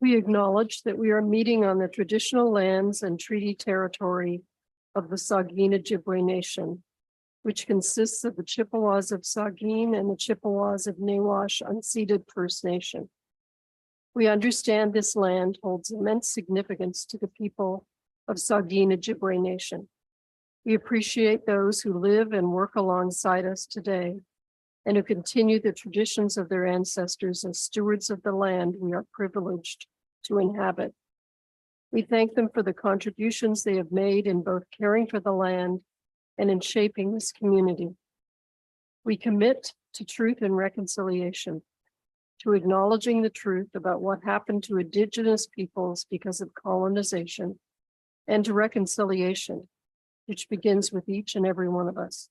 We acknowledge that we are meeting on the traditional lands and treaty territory of the Saugeen Ojibwe Nation, which consists of the Chippewas of Saugeen and the Chippewas of Nawash unceded First Nation. We understand this land holds immense significance to the people of Saugeen Ojibwe Nation. We appreciate those who live and work alongside us today and who continue the traditions of their ancestors as stewards of the land we are privileged to inhabit. We thank them for the contributions they have made in both caring for the land and in shaping this community. We commit to truth and reconciliation, to acknowledging the truth about what happened to Indigenous peoples because of colonization, and to reconciliation, which begins with each and every one of us.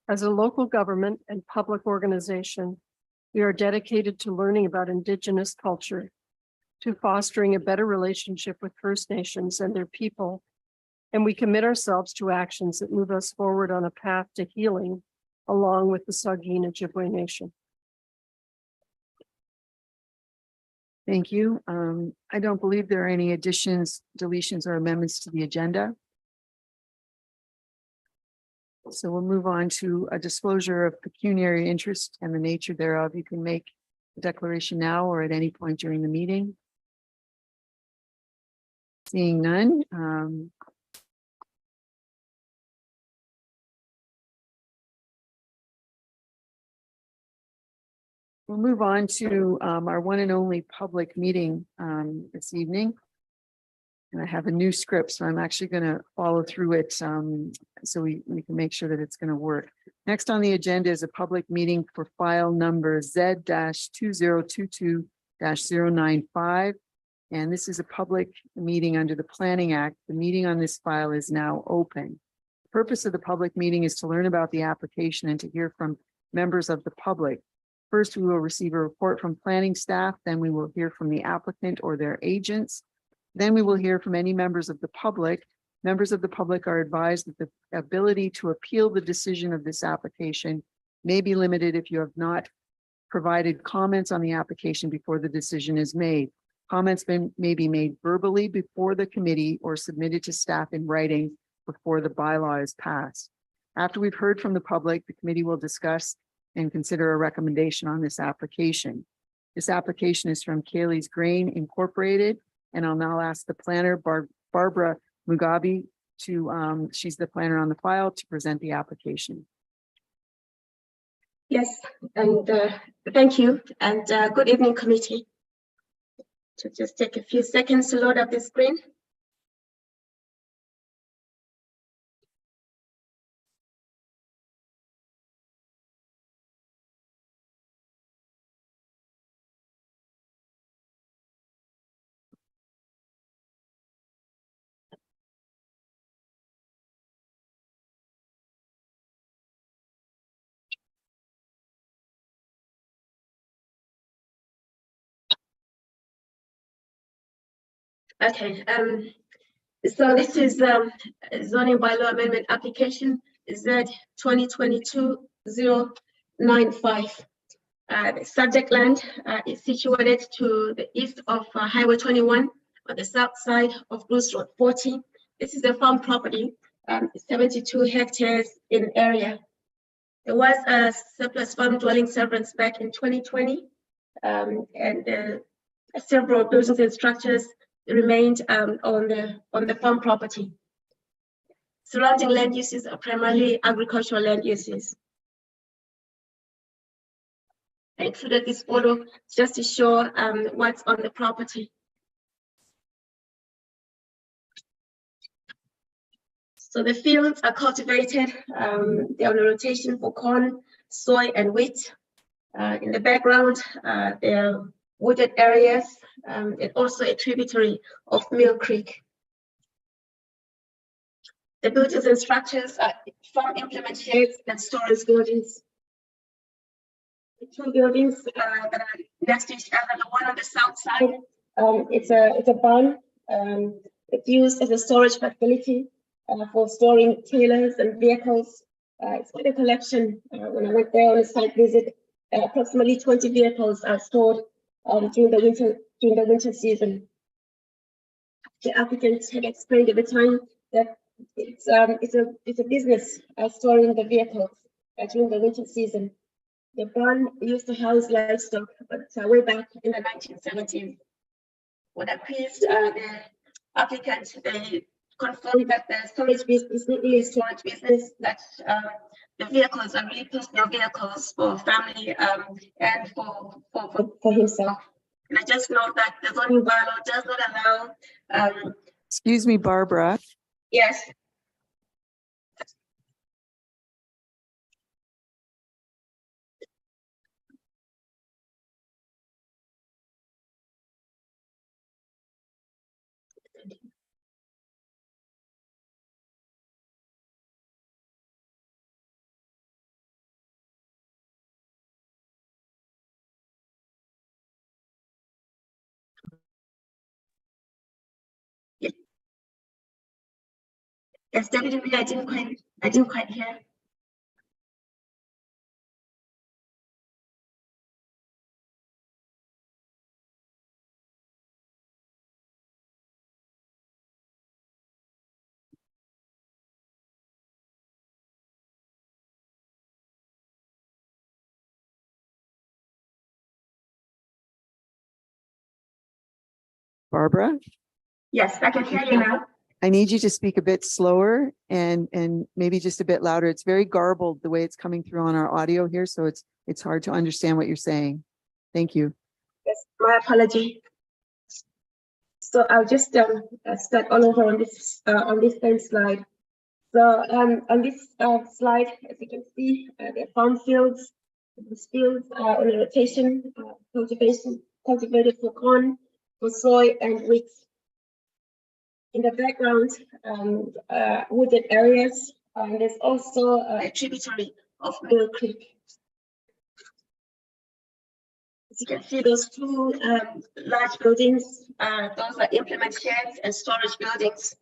As a local government and public organization, we are dedicated to learning about Indigenous culture, to fostering a better relationship with First Nations and their people, and we commit ourselves to actions that move us forward on a path to healing along with the Saugeen Ojibwe Nation. Thank you. I don't believe there are any additions, deletions, or amendments to the agenda. So we'll move on to a disclosure of pecuniary interest and the nature thereof. You can make a declaration now or at any point during the meeting. Seeing none. We'll move on to our one and only public meeting this evening. And I have a new script, so I'm actually going to follow through it so we can make sure that it's going to work. Next on the agenda is a public meeting for file number Z-2022-095. And this is a public meeting under the Planning Act. The meeting on this file is now open. The purpose of the public meeting is to learn about the application and to hear from members of the public. First, we will receive a report from planning staff. Then we will hear from the applicant or their agents. Then we will hear from any members of the public. Members of the public are advised that the ability to appeal the decision of this application may be limited if you have not provided comments on the application before the decision is made. Comments may be made verbally before the committee or submitted to staff in writing before the bylaw is passed. After we've heard from the public, the committee will discuss and consider a recommendation on this application. This application is from Kaylee's Grain Incorporated, and I'll now ask the planner, Barbara Mugabe, to, she's the planner on the file, to present the application. Yes, and thank you, and good evening, committee. To just take a few seconds to load up the screen. Okay, so this is zoning bylaw amendment application Z 2022-095. The subject land is situated to the east of Highway 21 on the south side of Bruce Road 40. This is a farm property, 72 hectares in area. There was a surplus farm dwelling severance back in 2020, and several buildings and structures remained on the farm property. Surrounding land uses are primarily agricultural land uses. I included this photo just to show what's on the property. So the fields are cultivated. They're on a rotation for corn, soy, and wheat. In the background, there are wooded areas, and also a tributary of Mill Creek. The buildings and structures are farm implement sheds and storage buildings. The two buildings that are next to each other, the one on the south side, it's a barn. It's used as a storage facility for storing trailers and vehicles. It's quite a collection. When I went there on a site visit, approximately 20 vehicles are stored during the winter season. The applicant had explained at the time that it's a business storing the vehicles during the winter season. The barn used to house livestock, but way back in the 1970s. What appears the applicant, they confirmed that the storage business is not really a storage business, that the vehicles are really personal vehicles for family and for himself. And I just know that the zoning bylaw does not allow. Excuse me, Barbara. Yes. Yes, definitely. I didn't quite hear. Barbara, Yes, I can hear you now. I need you to speak a bit slower and maybe just a bit louder. It's very garbled the way it's coming through on our audio here, so it's hard to understand what you're saying. Thank you. Yes, my apology. So I'll just start all over on this same slide. So on this slide, as you can see, the farm fields. These fields are on a rotation, cultivated for corn, for soy, and wheat. In the background, wooded areas. There's also a tributary of Mill Creek. As you can see, those two large buildings, those are implement sheds and storage buildings.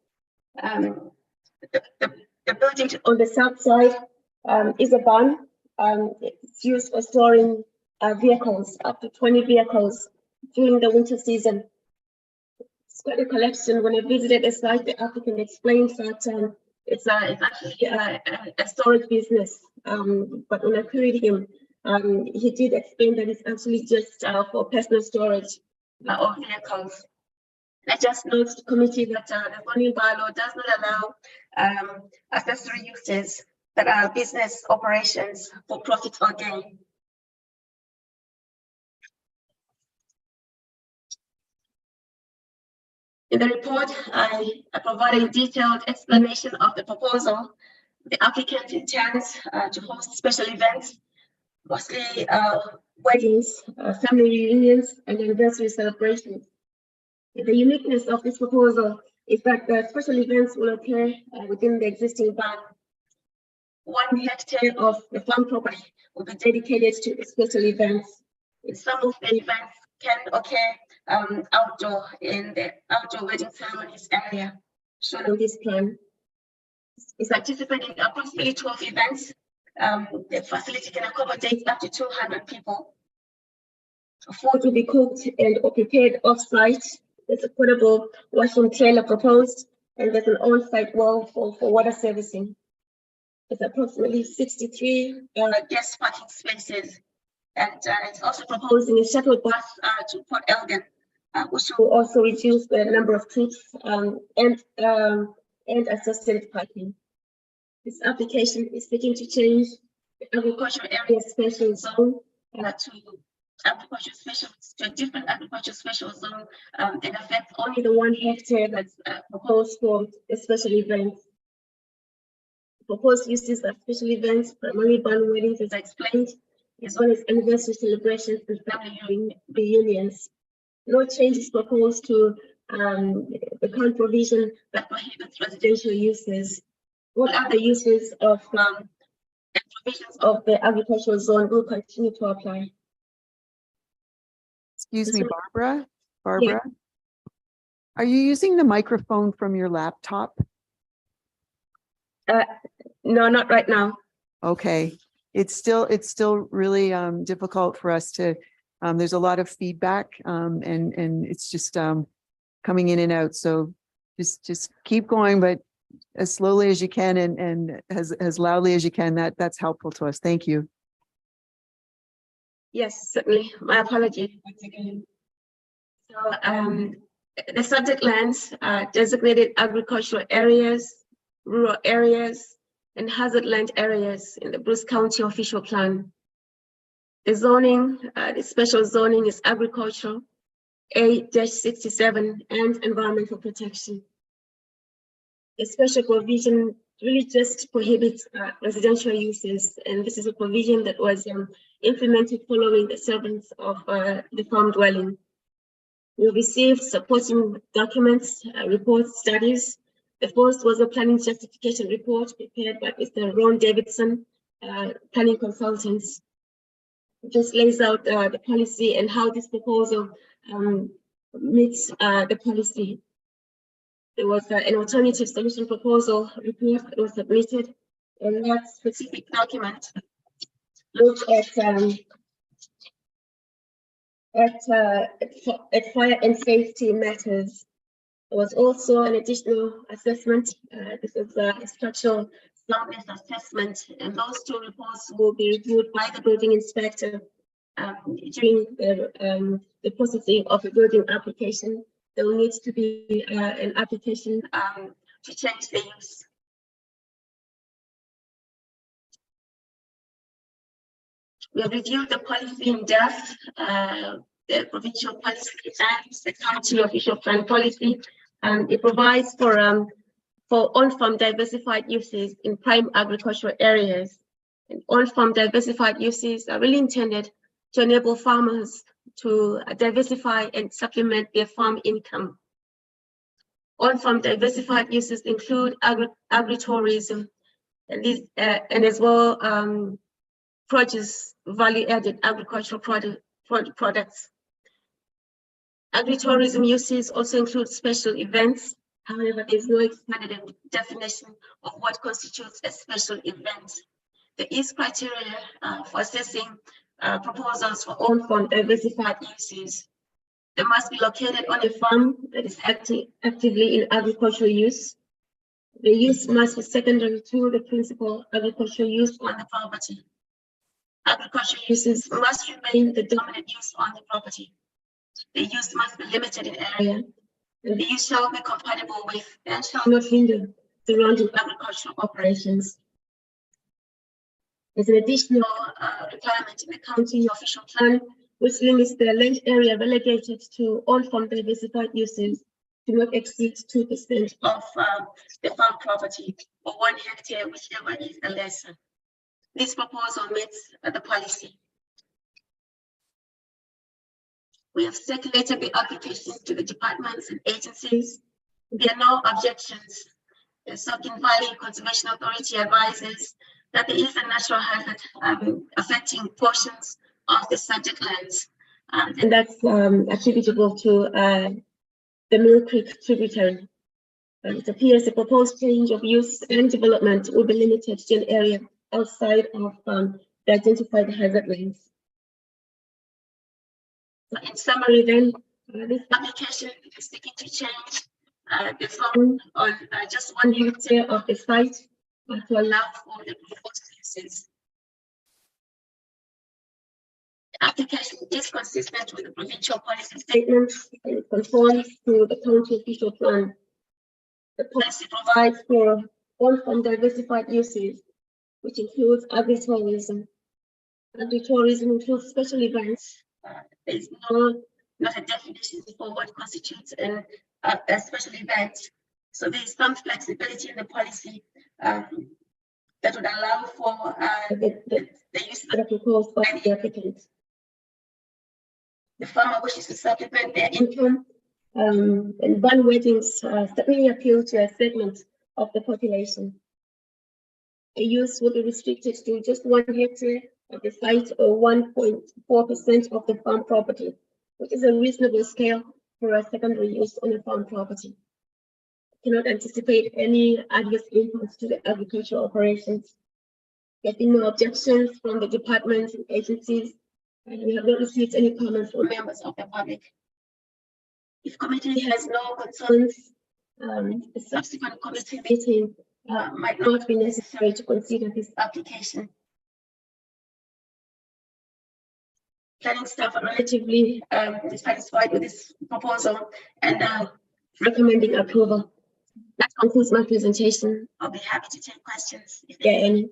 The building on the south side is a barn. It's used for storing vehicles, up to 20 vehicles during the winter season. It's quite a collection. When I visited the site, the applicant explained that it's actually a storage business. But when I queried him, he did explain that it's actually just for personal storage of vehicles. I just note to the committee that the zoning bylaw does not allow accessory uses that are business operations for profit or gain. In the report, I provided a detailed explanation of the proposal. The applicant intends to host special events, mostly weddings, family reunions, and anniversary celebrations. The uniqueness of this proposal is that the special events will occur within the existing barn. 1 hectare of the farm property will be dedicated to special events. Some of the events can occur outdoor in the outdoor wedding ceremonies area shown on this plan. It's anticipating approximately 12 events. The facility can accommodate up to 200 people. Food will be cooked and prepared off-site. There's a portable washroom trailer proposed, and there's an on-site well for water servicing. There's approximately 63 guest parking spaces, and it's also proposing a shuttle bus to Port Elgin, which will also reduce the number of trips and assisted parking. This application is seeking to change the agricultural area special zone to a different agricultural special zone and affect only the 1 hectare that's proposed for the special events. Proposed uses of special events, primarily barn weddings, as I explained, as well as anniversary celebrations and family reunions. No changes proposed to the current provision that prohibits residential uses. All other uses of and provisions of the agricultural zone will continue to apply. Excuse me, Barbara. Barbara, yeah. Are you using the microphone from your laptop? No, not right now. Okay. It's still really difficult for us to There's a lot of feedback, and it's just coming in and out. So just keep going, but as slowly as you can and as loudly as you can. That's helpful to us. Thank you. Yes, certainly. My apologies once again. So the subject lands are designated agricultural areas, rural areas, and hazard land areas in the Bruce County official plan. The zoning, the special zoning is agricultural, A-67, and environmental protection. The special provision really just prohibits residential uses, and this is a provision that was implemented following the servants of the farm dwelling. We received supporting documents, reports, studies. The first was a planning justification report prepared by Mr. Ron Davidson, planning consultants. It just lays out the policy and how this proposal meets the policy. There was an alternative solution proposal report that was submitted, and that specific document looked at fire and safety matters. There was also an additional assessment. This is a structural soundness assessment, and those two reports will be reviewed by the building inspector during the processing of a building application. There will need to be an application to change the use. We have reviewed the policy in depth, the provincial policy and the county official plan policy. It provides for on-farm diversified uses in prime agricultural areas. And on-farm diversified uses are really intended to enable farmers to diversify and supplement their farm income. On-farm diversified uses include agritourism and as well produce value-added agricultural products. Agritourism uses also include special events. However, there's no expanded definition of what constitutes a special event. There is criteria for assessing proposals for on-farm diversified uses. They must be located on a farm that is actively in agricultural use. The use must be secondary to the principal agricultural use on the property. Agricultural uses must remain the dominant use on the property. The use must be limited in area, and the use shall be compatible with and shall not hinder surrounding agricultural operations. There's an additional requirement in the county official plan, which limits the land area relegated to on-farm diversified uses to not exceed 2% of the farm property, or 1 hectare, whichever is the lesser. This proposal meets the policy. We have circulated the applications to the departments and agencies. There are no objections. The Saugeen Valley Conservation Authority advises that there is a natural hazard affecting portions of the subject lands, and that's attributable to the Mill Creek tributary. It appears the proposed change of use and development will be limited to an area outside of the identified hazard lands. So in summary, then, this application is seeking to change the zone on just 1 hectare of the site to allow for the proposed uses. The application is consistent with the provincial policy statement and it conforms to the county official plan. The policy provides for on-farm diversified uses, which includes agritourism. Agritourism includes special events. There is not a definition for what constitutes a special event. So there is some flexibility in the policy that would allow for the use that are proposed by the applicant. The farmer wishes to supplement their income, and barn weddings certainly appeal to a segment of the population. The use will be restricted to just 1 hectare of the site, or 1.4% of the farm property, which is a reasonable scale for a secondary use on a farm property. Cannot anticipate any adverse impacts to the agricultural operations. There have been no objections from the departments and agencies, And we have not received any comments from members of the public. If committee has no concerns, a subsequent committee meeting might not be necessary to consider this application. Planning staff are relatively satisfied with this proposal and recommending approval. That concludes my presentation. I'll be happy to take questions if there are any.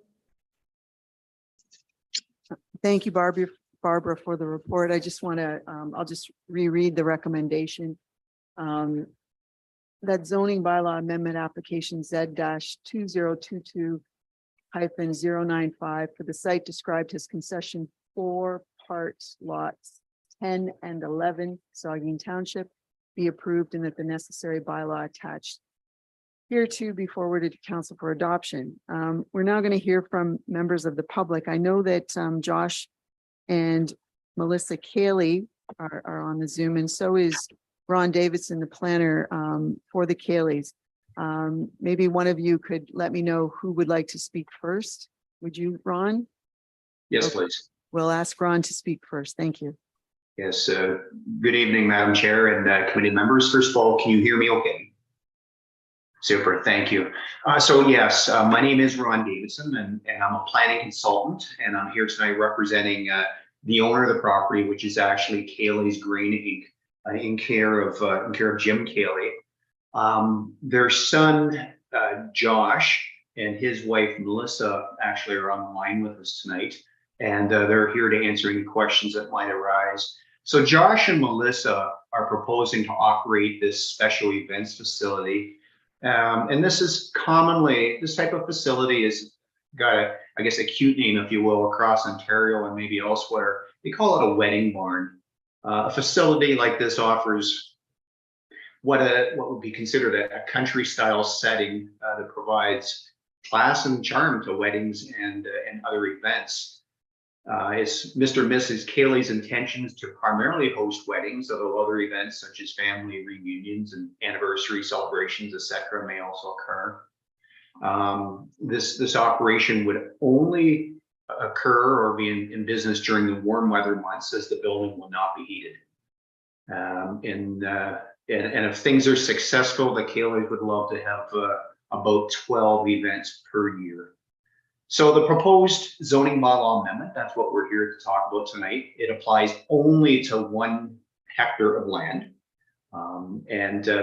Thank you, Barbara, for the report. I just want to, I'll just reread the recommendation. That zoning bylaw amendment application Z-2022-095 for the site described as concession 4 parts lots 10 and 11 Saugeen Township be approved and that the necessary bylaw attached hereto be forwarded to council for adoption. We're now going to hear from members of the public. I know that Josh and Melissa Cayley are on the Zoom, and so is Ron Davidson, the planner for the Cayleys. Maybe one of you could let me know who would like to speak first. Would you, Ron? Yes, Okay. please. We'll ask Ron to speak first. Thank you. Yes, good evening, Madam Chair and committee members. First of all, can you hear me okay? Super, thank you. So yes, my name is Ron Davidson and I'm a planning consultant, and I'm here tonight representing the owner of the property, which is actually Cayley's Grain Inc. In care of Jim Cayley. Their son, Josh, and his wife, Melissa, actually are on the line with us tonight, and they're here to answer any questions that might arise. So Josh and Melissa are proposing to operate this special events facility. And this is commonly, this type of facility has got a, I guess, a cute name, if you will, across Ontario and maybe elsewhere. They call it a wedding barn. A facility like this offers what would be considered a country style setting that provides class and charm to weddings and other events. It's Mr. and Mrs. Cayley's intentions to primarily host weddings, although other events such as family reunions and anniversary celebrations, etc., may also occur. This operation would only occur or be in business during the warm weather months, as the building will not be heated. And if things are successful, the Cayleys would love to have about 12 events per year. So the proposed zoning bylaw amendment, that's what we're here to talk about tonight. It applies only to 1 hectare of land.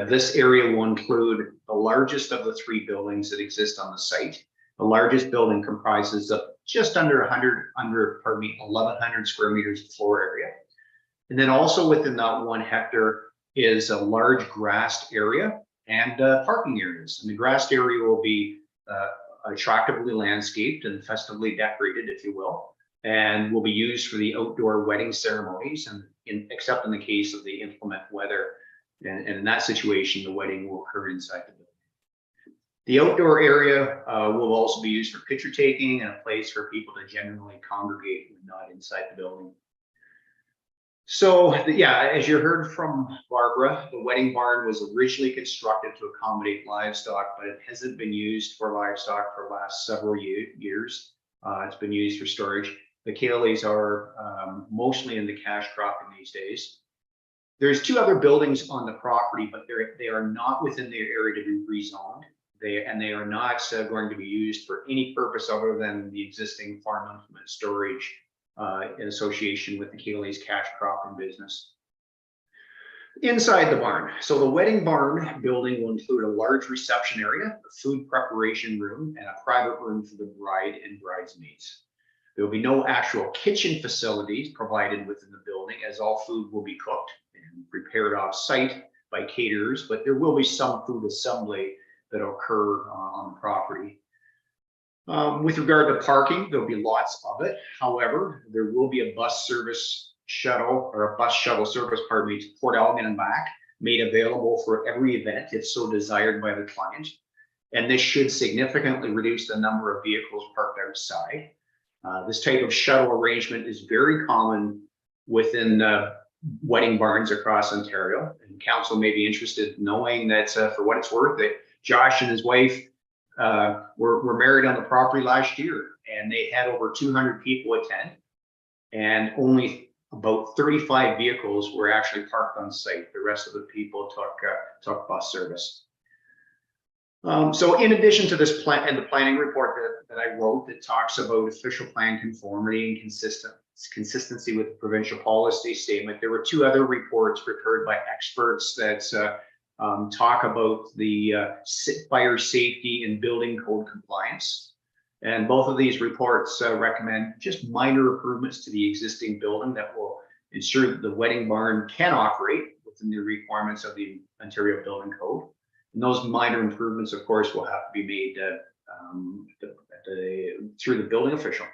This area will include the largest of the 3 buildings that exist on the site. The largest building comprises of just under 1,100 square meters of floor area. And then also within that 1 hectare is a large grassed area and parking areas. And the grassed area will be attractively landscaped and festively decorated, if you will, and will be used for the outdoor wedding ceremonies, and except in the case of the inclement weather. And in that situation, the wedding will occur inside the building. The outdoor area will also be used for picture taking and a place for people to generally congregate when not inside the building. So yeah, as you heard from Barbara, the wedding barn was originally constructed to accommodate livestock, but it hasn't been used for livestock for the last several years. It's been used for storage. The Cayleys are mostly into cash cropping these days. There's 2 other buildings on the property, but they are not within the area to be rezoned. They are not going to be used for any purpose other than the existing farm implement storage in association with the Cayleys cash cropping business. Inside the barn. So the wedding barn building will include a large reception area, a food preparation room, and a private room for the bride and bridesmaids. There will be no actual kitchen facilities provided within the building, as all food will be cooked and prepared off-site by caterers, but there will be some food assembly that will occur on the property. With regard to parking, there'll be lots of it. However, there will be a bus shuttle service, pardon me, to Port Elgin and back, made available for every event if so desired by the client. And this should significantly reduce the number of vehicles parked outside. This type of shuttle arrangement is very common within wedding barns across Ontario. And council may be interested in knowing that for what it's worth, that Josh and his wife were married on the property last year, and they had over 200 people attend, and only about 35 vehicles were actually parked on site. The rest of the people took bus service. So in addition to this plan and the planning report that I wrote that talks about official plan conformity and consistency with the provincial policy statement, there were two other reports prepared by experts that talk about the fire safety and building code compliance. And both of these reports recommend just minor improvements to the existing building that will ensure that the wedding barn can operate within the requirements of the Ontario Building Code. And those minor improvements, of course, will have to be made through the building official.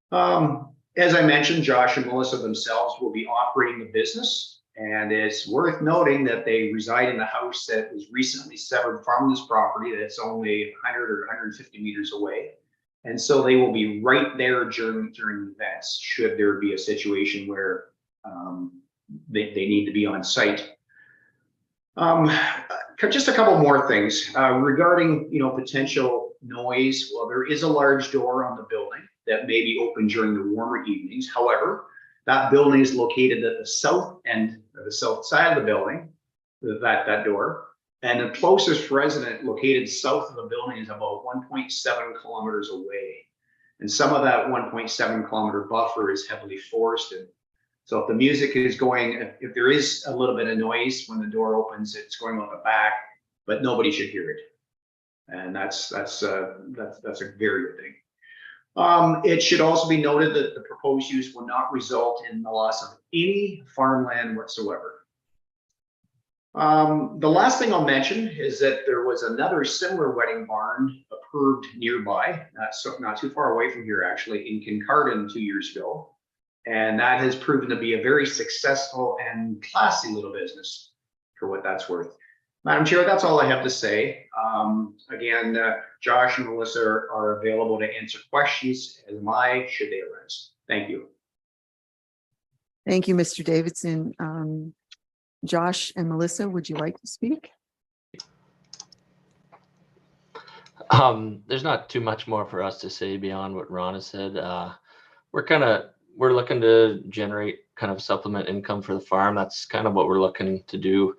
As I mentioned, Josh and Melissa themselves will be operating the business, and it's worth noting that they reside in a house that was recently severed from this property that's only 100 or 150 meters away. And so they will be right there during events, should there be a situation where they need to be on site. Just a couple more things regarding, potential noise. Well, there is a large door on the building that may be open during the warmer evenings. However, that building is located at the south end, or the south side of the building, that door. And the closest resident located south of the building is about 1.7 kilometers away. And some of that 1.7 kilometer buffer is heavily forested. So if the music is going, if there is a little bit of noise when the door opens, it's going out the back, but nobody should hear it. And that's a very good thing. It should also be noted that the proposed use will not result in the loss of any farmland whatsoever. The last thing I'll mention is that there was another similar wedding barn approved nearby, not too far away from here actually, in Kincardine 2 years ago. And that has proven to be a very successful and classy little business for what that's worth. Madam Chair, that's all I have to say. Again, Josh and Melissa are available to answer questions, as am I, should they arise. Thank you. Thank you, Mr. Davidson. Josh and Melissa, would you like to speak? There's not too much more for us to say beyond what Ron has said. We're looking to generate kind of supplement income for the farm. That's kind of what we're looking to do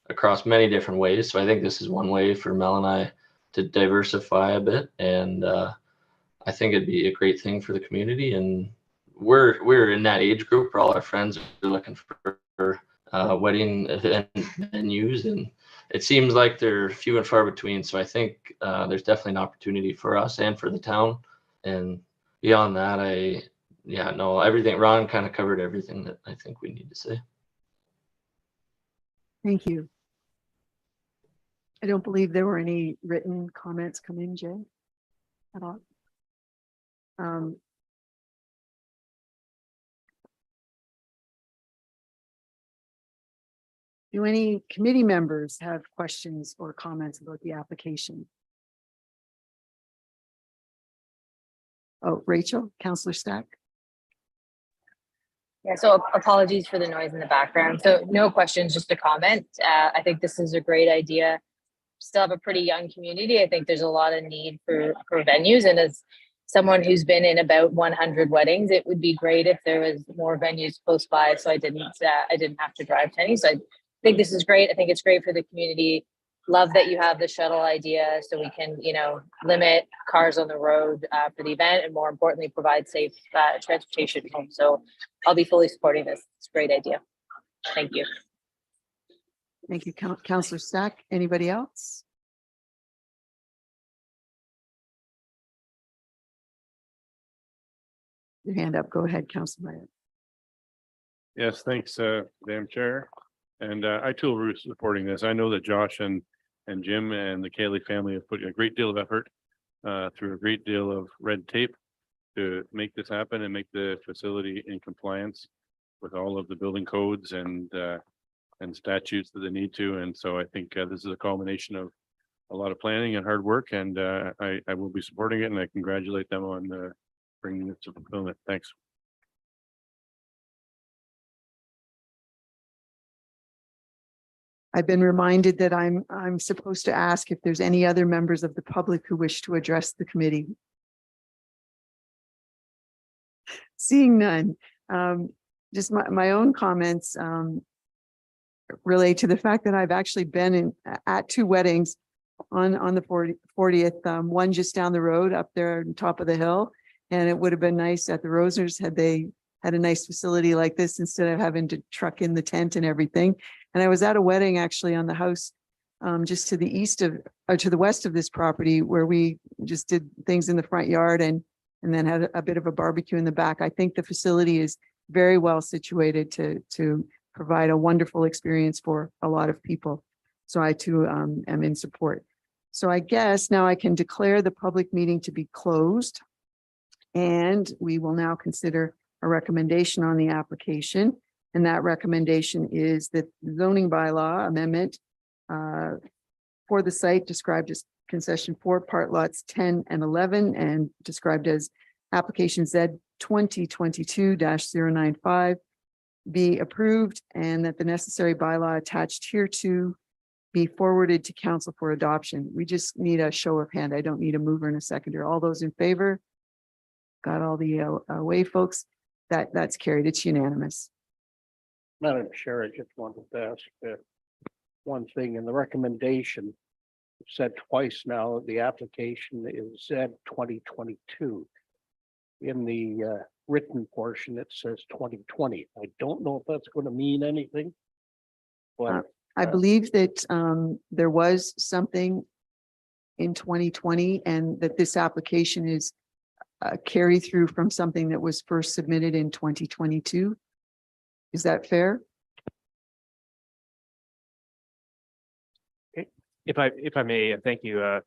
across many different ways. So I think this is one way for Mel and I to diversify a bit. And I think it'd be a great thing for the community. And we're in that age group where all our friends are looking for wedding venues, and it seems like they're few and far between. So I think there's definitely an opportunity for us and for the town. And beyond that, everything, Ron kind of covered everything that I think we need to say. Thank you. I don't believe there were any written comments come in, Jay, at all. Do any committee members have questions or comments about the application? Oh, Rachel, Councillor Stack. Yeah, so apologies for the noise in the background. So no questions, just a comment. I think this is a great idea. Still have a pretty young community. I think there's a lot of need for venues. And as someone who's been in about 100 weddings, it would be great if there was more venues close by, so I didn't have to drive to any. So I think this is great. I think it's great for the community. Love that you have the shuttle idea, so we can, limit cars on the road for the event, and more importantly, provide safe transportation home. So I'll be fully supporting this. It's a great idea. Thank you. Thank you, Councillor Stack. Anybody else? Your hand up. Go ahead, Councillor Meyer. Yes, thanks, Madam Chair. And I too will be supporting this. I know that Josh and Jim and the Cayley family have put a great deal of effort through a great deal of red tape to make this happen and make the facility in compliance with all of the building codes and statutes that they need to. And so I think this is a culmination of a lot of planning and hard work, and I will be supporting it, and I congratulate them on bringing it to fulfillment. Thanks. I've been reminded that I'm supposed to ask if there's any other members of the public who wish to address the committee. Seeing none, Just my own comments relate to the fact that I've actually been at two weddings on the 40th, one just down the road up there on top of the hill. And it would have been nice at the Rosners had they had a nice facility like this instead of having to truck in the tent and everything. And I was at a wedding actually on the house just to the east of, or to the west of this property, where we just did things in the front yard and then had a bit of a barbecue in the back. I think the facility is very well situated to provide a wonderful experience for a lot of people. So I too am in support. So I guess now I can declare the public meeting to be closed. And we will now consider a recommendation on the application. And that recommendation is that zoning bylaw amendment for the site described as concession 4, part lots 10 and 11, and described as application Z 2022-095 be approved, and that the necessary bylaw attached hereto be forwarded to council for adoption. We just need a show of hand. I don't need a mover and a seconder. All those in favor? Got all the away folks. That's carried. It's unanimous. Madam Chair, I just wanted to ask one thing in the recommendation. It said twice now, the application is Z 2022. In the written portion, it says 2020. I don't know if that's going to mean anything. But I believe that there was something in 2020 and that this application is carry through from something that was first submitted in 2022. Is that fair? If I may, thank you.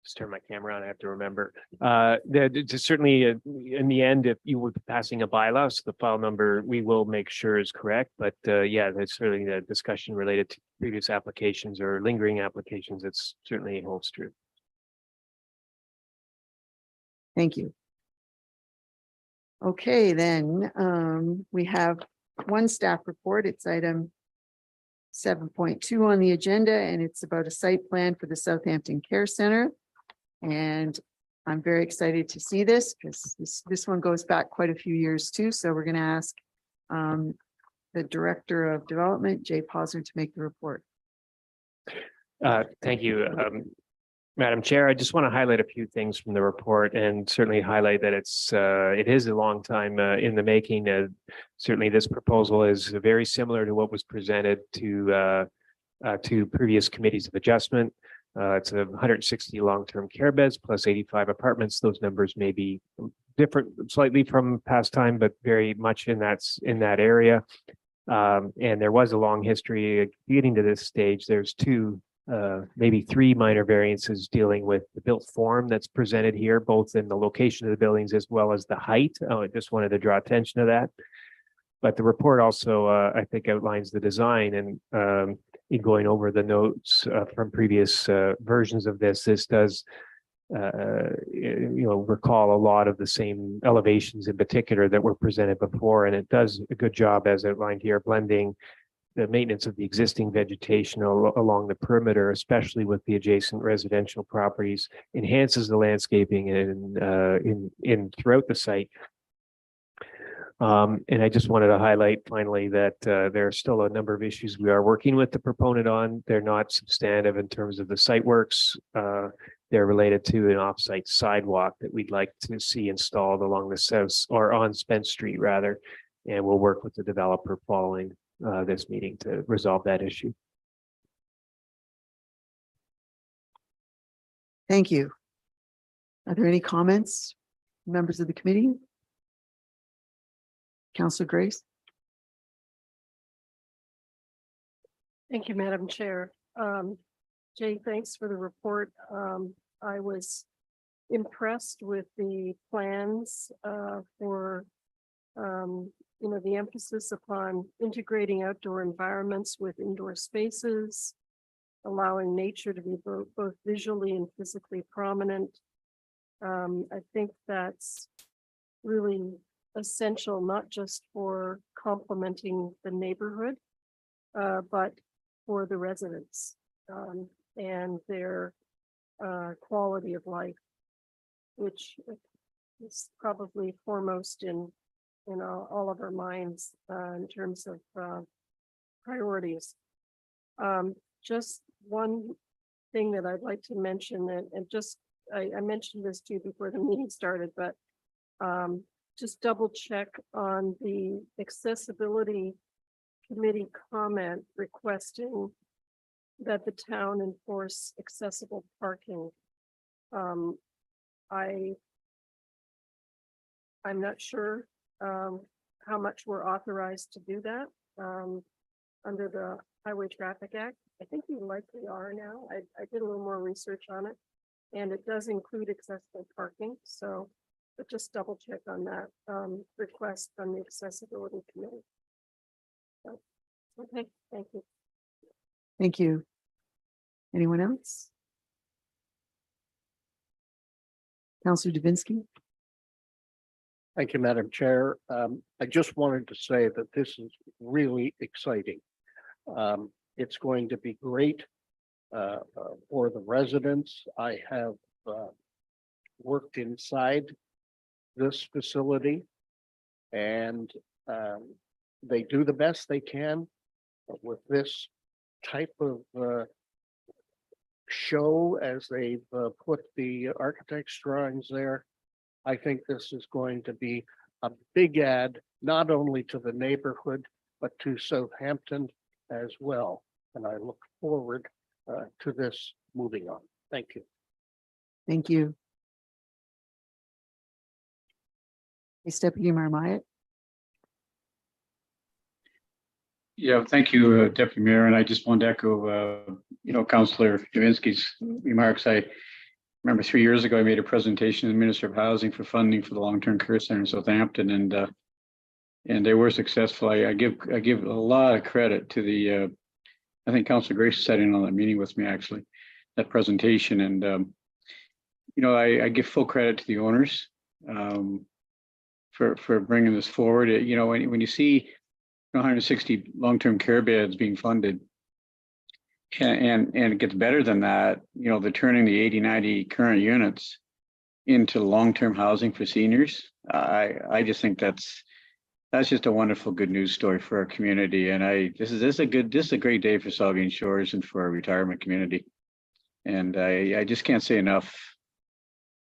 Just turn my camera on. I have to remember. Certainly, in the end, if you were passing a bylaw, so the file number we will make sure is correct. But yeah, there's certainly the discussion related to previous applications or lingering applications. It's certainly holds true. Thank you. Okay, then we have one staff report. It's item 7.2 on the agenda, and it's about a site plan for the Southampton Care Center. And I'm very excited to see this because this one goes back quite a few years too. So we're going to ask the Director of Development, Jay Posner, to make the report. Thank you, Madam Chair. I just want to highlight a few things from the report and certainly highlight that it is a long time in the making. Certainly, this proposal is very similar to what was presented to previous committees of adjustment. It's 160 long-term care beds plus 85 apartments. Those numbers may be different slightly from past time, but very much in that area. And there was a long history getting to this stage. There's maybe three minor variances dealing with the built form that's presented here, both in the location of the buildings as well as the height. I just wanted to draw attention to that. But the report also, I think, outlines the design, and in going over the notes from previous versions of this does, recall a lot of the same elevations in particular that were presented before, and it does a good job, as outlined here, blending the maintenance of the existing vegetation along the perimeter, especially with the adjacent residential properties, enhances the landscaping in throughout the site. And I just wanted to highlight finally that there are still a number of issues we are working with the proponent on. They're not substantive in terms of the site works. They're related to an off-site sidewalk that we'd like to see installed along the south, or on Spence Street rather. And we'll work with the developer following this meeting to resolve that issue. Thank you. Are there any comments, members of the committee? Councillor Grace. Thank you, Madam Chair. Jay, thanks for the report. I was impressed with the plans for the emphasis upon integrating outdoor environments with indoor spaces, allowing nature to be both visually and physically prominent. I think that's really essential, not just for complementing the neighborhood, but for the residents and their quality of life, which is probably foremost in in all of our minds in terms of priorities. Just one thing that I'd like to mention, and just I mentioned this to you before the meeting started, but just double check on the accessibility committee comment requesting that the town enforce accessible parking. I'm not sure how much we're authorized to do that under the Highway Traffic Act. I think we likely are now. I did a little more research on it, and it does include accessible parking. So, but just double check on that request from the accessibility committee. So, okay, thank you. Thank you. Anyone else? Councillor Dubinsky? Thank you, Madam Chair. I just wanted to say that this is really exciting. It's going to be great for the residents. I have worked inside this facility, and they do the best they can with this type of show as they've put the architect's drawings there. I think this is going to be a big add, not only to the neighborhood, but to Southampton as well. And I look forward to this moving on. Thank you. Thank you. Vice Deputy Mayor Myatt? Yeah, thank you, Deputy Mayor. And I just want to echo, Councillor Javinsky's remarks. I remember 3 years ago, I made a presentation to the Minister of Housing for funding for the long-term care center in Southampton, and they were successful. I give a lot of credit to the, I think Councillor Grace sat in on that meeting with me, actually, that presentation. And, I give full credit to the owners for bringing this forward. When you see 160 long-term care beds being funded, and it gets better than that, they're turning the 80-90 current units into long-term housing for seniors. I just think that's just a wonderful good news story for our community. And this is a great day for Saugeen Shores and for our retirement community. And I just can't say enough,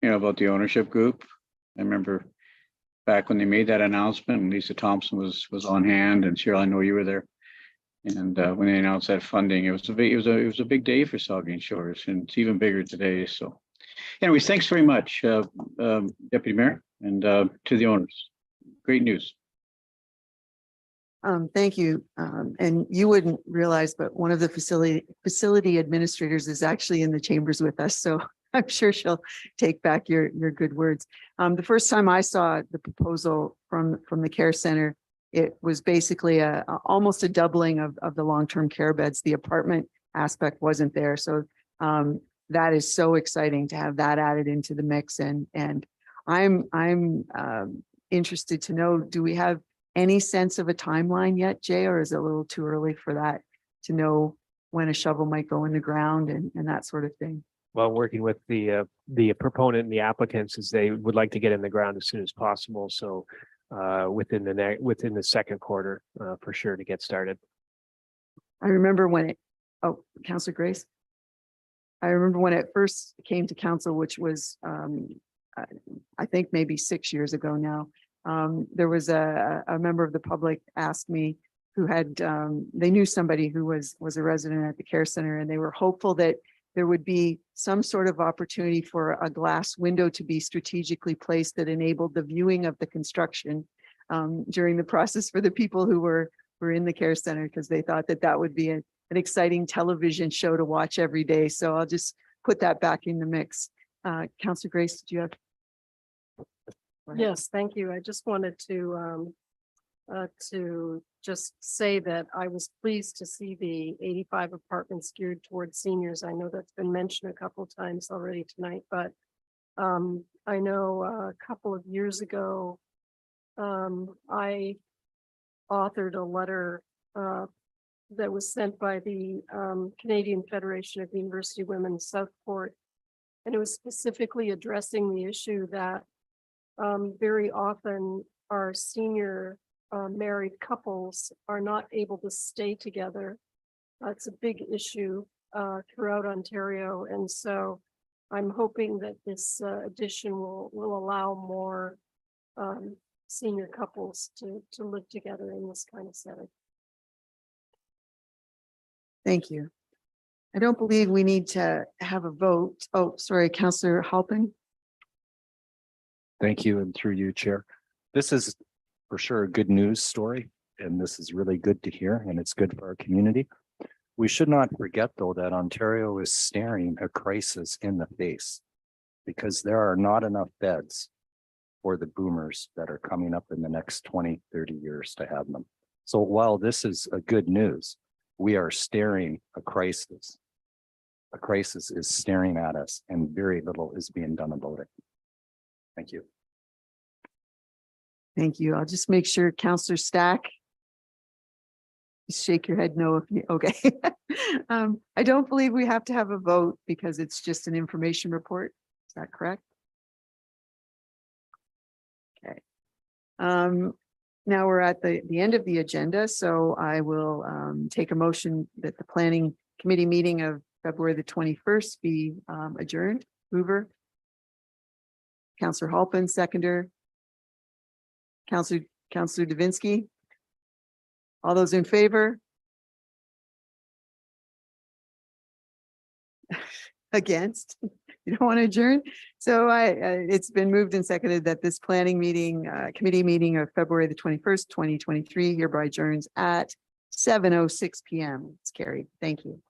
about the ownership group. I remember back when they made that announcement, and Lisa Thompson was on hand, and Cheryl, I know you were there. And when they announced that funding, it was a big day for Saugeen Shores, and it's even bigger today. So, anyways, thanks very much, Deputy Mayor, and to the owners. Great news. Thank you. And you wouldn't realize, but one of the facility administrators is actually in the chambers with us. So I'm sure she'll take back your good words. The first time I saw the proposal from the care center, it was basically almost a doubling of the long-term care beds. The apartment aspect wasn't there. So that is so exciting to have that added into the mix. And I'm interested to know, do we have any sense of a timeline yet, Jay, or is it a little too early for that to know when a shovel might go in the ground and that sort of thing? Well, working with the proponent and the applicants, is they would like to get in the ground as soon as possible. So within the second quarter, for sure, to get started. I remember when Councillor Grace. I remember when it first came to council, which was I think maybe 6 years ago now. There was a member of the public asked me who had they knew somebody who was a resident at the care center, and they were hopeful that there would be some sort of opportunity for a glass window to be strategically placed that enabled the viewing of the construction during the process for the people who were in the care center, because they thought that would be an exciting television show to watch every day. So I'll just put that back in the mix. Councillor Grace, do you have? Yes, thank you. I just wanted to just say that I was pleased to see the 85 apartments geared towards seniors. I know that's been mentioned a couple of times already tonight, but I know a couple of years ago, I authored a letter that was sent by the Canadian Federation of University Women Southport, and it was specifically addressing the issue that very often our senior married couples are not able to stay together. It's a big issue throughout Ontario, and so I'm hoping that this addition will allow more senior couples to live together in this kind of setting. Thank you. I don't believe we need to have a vote. Oh, sorry, Councillor Halpin. Thank you, and through you, Chair. This is for sure a good news story, and this is really good to hear, and it's good for our community. We should not forget, though, that Ontario is staring a crisis in the face because there are not enough beds for the boomers that are coming up in the next 20, 30 years to have them. So while this is a good news, we are staring a crisis. A crisis is staring at us and very little is being done about it. Thank you. Thank you. I'll just make sure, Councillor Stack. Shake your head no if you, okay. I don't believe we have to have a vote because it's just an information report. Is that correct? Okay. Now we're at the end of the agenda, so I will take a motion that the planning committee meeting of February the 21st be adjourned. Hoover. Councillor Halpin, seconder. Councillor Davinsky. All those in favor? Against? You don't want to adjourn? So it's been moved and seconded that this planning meeting, committee meeting of February the 21st, 2023 hereby adjourns at 7:06 p.m. It's carried. Thank you.